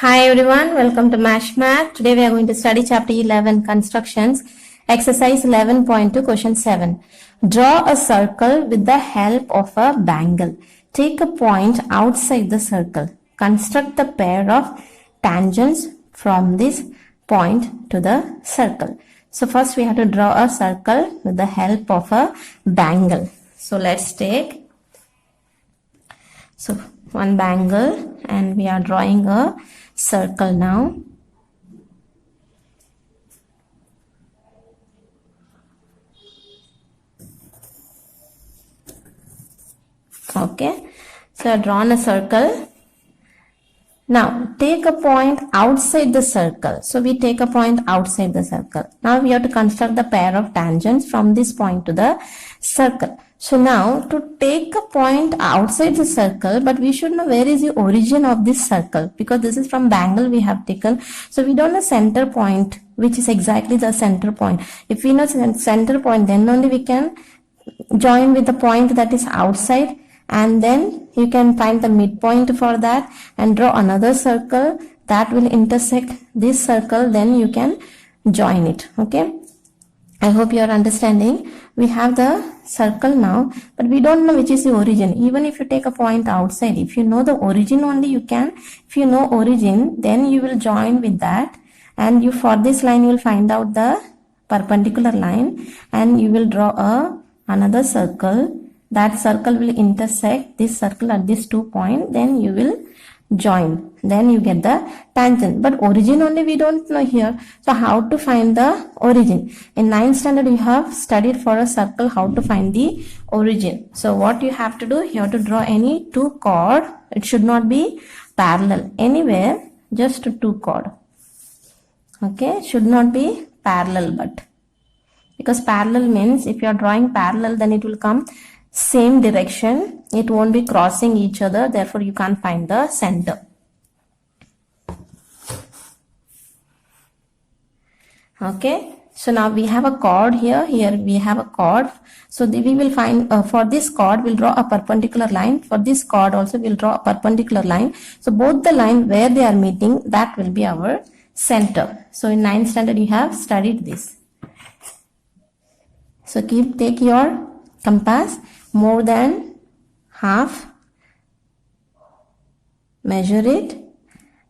Hi everyone, welcome to MASH Math. Today we are going to study chapter 11 constructions, exercise 11.2 question 7. Draw a circle with the help of a bangle. Take a point outside the circle. Construct the pair of tangents from this point to the circle. So first we have to draw a circle with the help of a bangle. So let's take one bangle and we are drawing a circle now. Okay, so I've drawn a circle. Now take a point outside the circle. So we take a point outside the circle. Now we have to construct the pair of tangents from this point to the circle. So now to take a point outside the circle, but we should know where is the origin of this circle, because this is from bangle we have taken. So we don't know center point, which is exactly the center point. If we know center point, then only we can join with the point that is outside, and then you can find the midpoint for that and draw another circle that will intersect this circle, then you can join it. Okay, I hope you are understanding. We have the circle now, but we don't know which is the origin. Even if you take a point outside, if you know the origin only, you can. If you know origin, then you will join with that, and you for this line you will find out the perpendicular line and you will draw another circle. That circle will intersect this circle at this 2 point, then you will join, then you get the tangent. But origin only we don't know here. So how to find the origin? In 9th standard you have studied for a circle how to find the origin. So what you have to do, you have to draw any two chord. It should not be parallel anywhere, just two chord. Okay, should not be parallel, but because parallel means if you are drawing parallel, then it will come same direction, it won't be crossing each other, therefore you can't find the center. Okay, so now we have a chord here we have a chord. So we will find for this chord we'll draw a perpendicular line, for this chord also we'll draw a perpendicular line. So both the line where they are meeting, that will be our center. So in 9th standard you have studied this. So take your compass, more than half, measure it,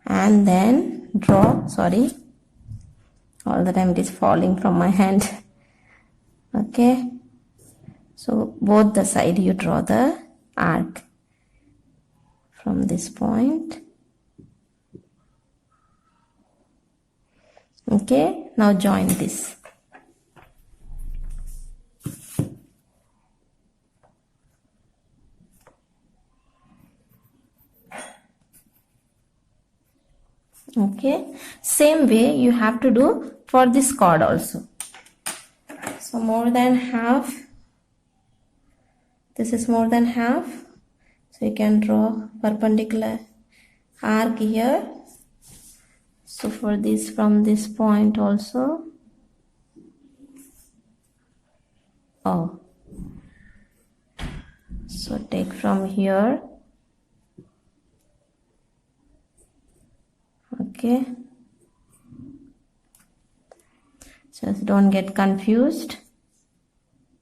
and then draw. Sorry, all the time it is falling from my hand. Okay, so both the side you draw the arc from this point. Okay, now join this. Okay, same way you have to do for this chord also. So more than half, this is more than half, so you can draw perpendicular arc here. So for this, from this point also, so take from here. Okay, just don't get confused,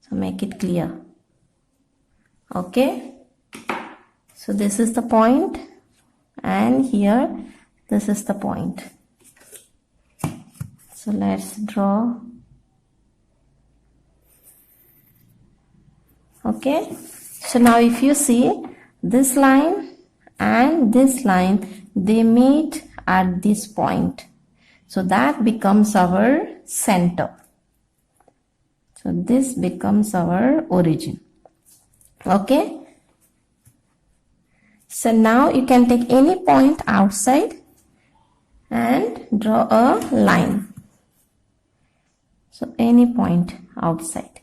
so make it clear. Okay, so this is the point and here this is the point. So let's draw. Okay, so now if you see this line and this line, they meet at this point, so that becomes our center. So this becomes our origin. Okay, so now you can take any point outside and draw a line. So any point outside.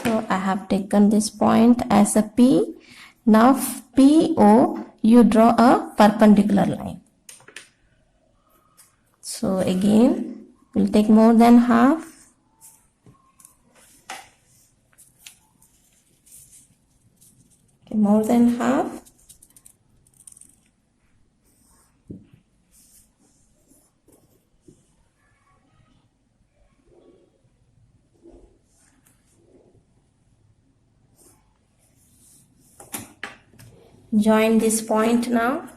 So I have taken this point as a P. Now PO, you draw a perpendicular line. So again we'll take more than half, more than half. Join this point now.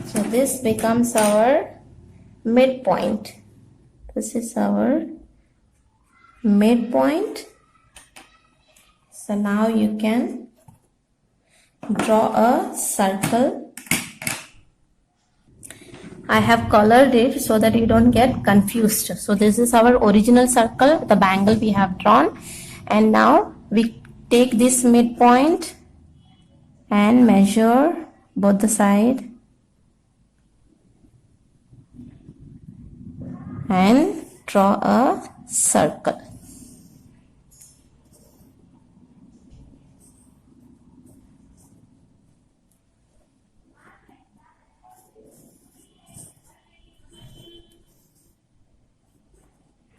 So this becomes our midpoint. This is our midpoint. So now you can draw a circle. I have colored it so that you don't get confused. So this is our original circle, the bangle we have drawn. And now we take this midpoint and measure both the side and draw a circle.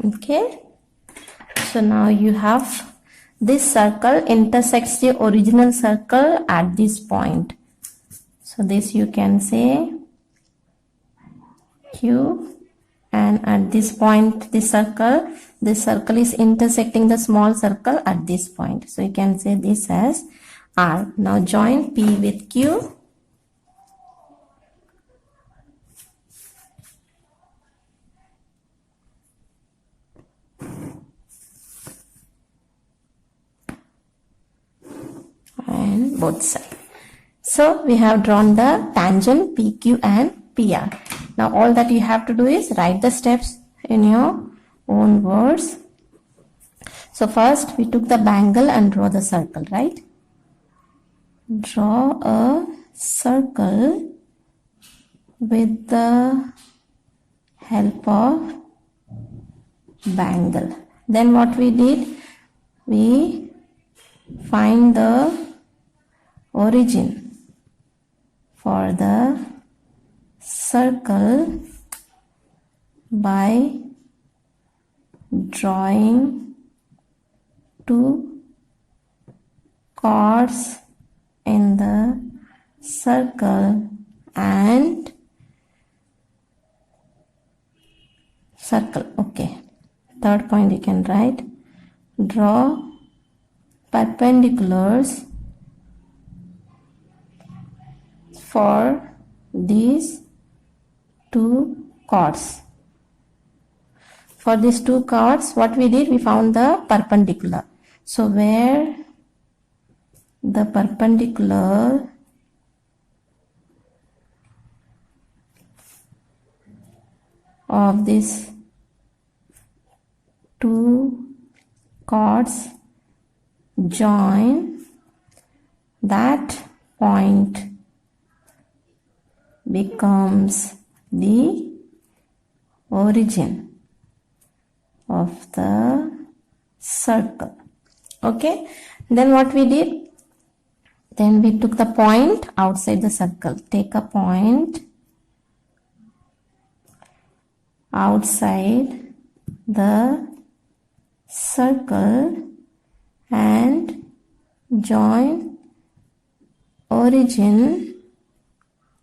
Okay, so now you have this circle intersects the original circle at this point. So this you can say Q, and at this point this circle is intersecting the small circle at this point. So you can say this as R. Now join P with Q. And both sides. So we have drawn the tangent PQ and PR. Now all that you have to do is write the steps in your own words. So first we took the bangle and draw the circle, right? Draw a circle with the help of bangle. Then what we did? We find the origin for the circle by drawing two chords in the circle and circle. Okay, third point you can write, draw perpendiculars for these two chords. For these two chords, what we did, we found the perpendicular. So where the perpendicular of these two chords join, that point becomes the origin of the circle. Okay, then what we did, then we took the point outside the circle. Take a point outside the circle and join origin,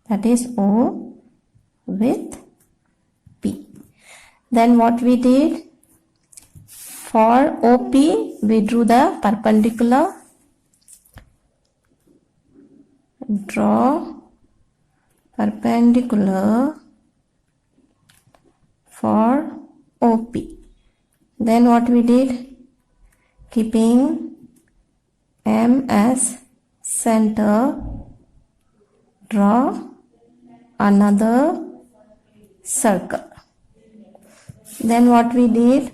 that is O, with P. Then what we did, for OP we drew the perpendicular. Draw perpendicular for OP. Then what we did, keeping M as center, draw another circle. Then what we did,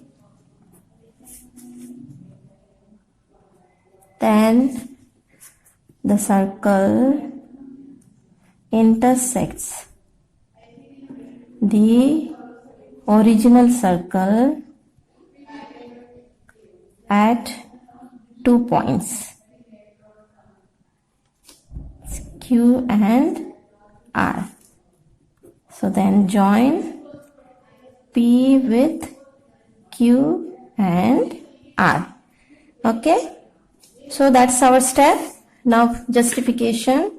then the circle intersects the original circle at 2 points, Q and R. So then join P with Q and R. Okay. So that's our step. Now justification.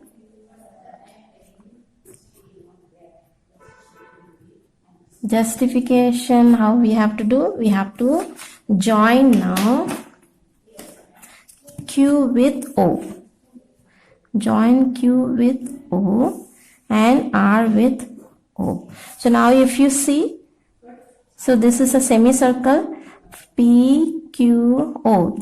Justification, how we have to do? We have to join now Q with O. Join Q with O and R with O. So now if you see, so this is a semicircle, P, Q, O.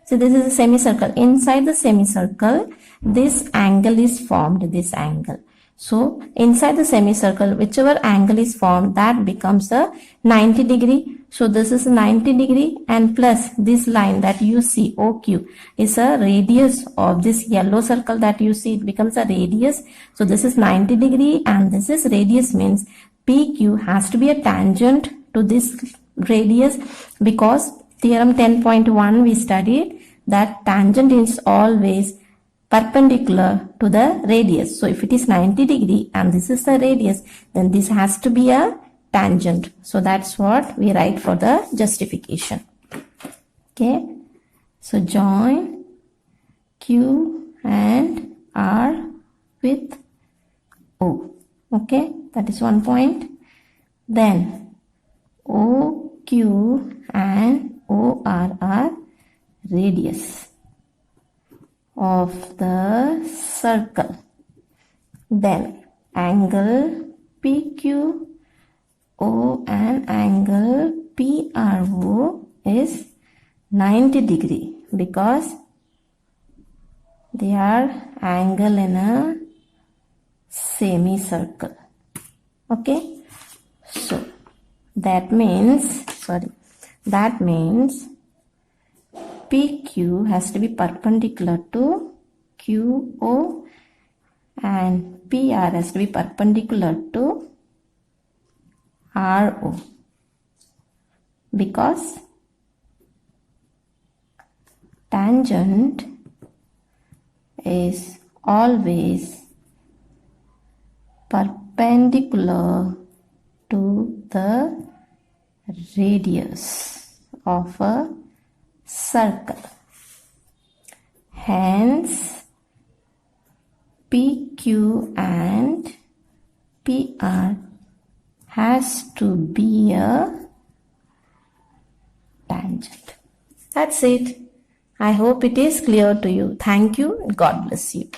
So this is a semicircle. Inside the semicircle, this angle is formed, this angle. So inside the semicircle, whichever angle is formed, that becomes a 90 degree. So this is 90 degree, and plus this line that you see, OQ, is a radius of this yellow circle that you see. It becomes a radius. So this is 90 degree and this is radius, means PQ has to be a tangent to this radius, because theorem 10.1 we studied that tangent is always perpendicular to the radius. So if it is 90 degree and this is the radius, then this has to be a tangent. So that's what we write for the justification. Okay. So join Q and R with O. Okay. That is one point. Then OQ and OR are radius of the circle. Then angle PQO and angle PRO is 90 degree, because they are angle in a semicircle. Okay. So that means PQ has to be perpendicular to QO and PR has to be perpendicular to RO, because tangent is always perpendicular to the radius of a circle. Hence, PQ and PR has to be a tangent. That's it. I hope it is clear to you. Thank you. God bless you.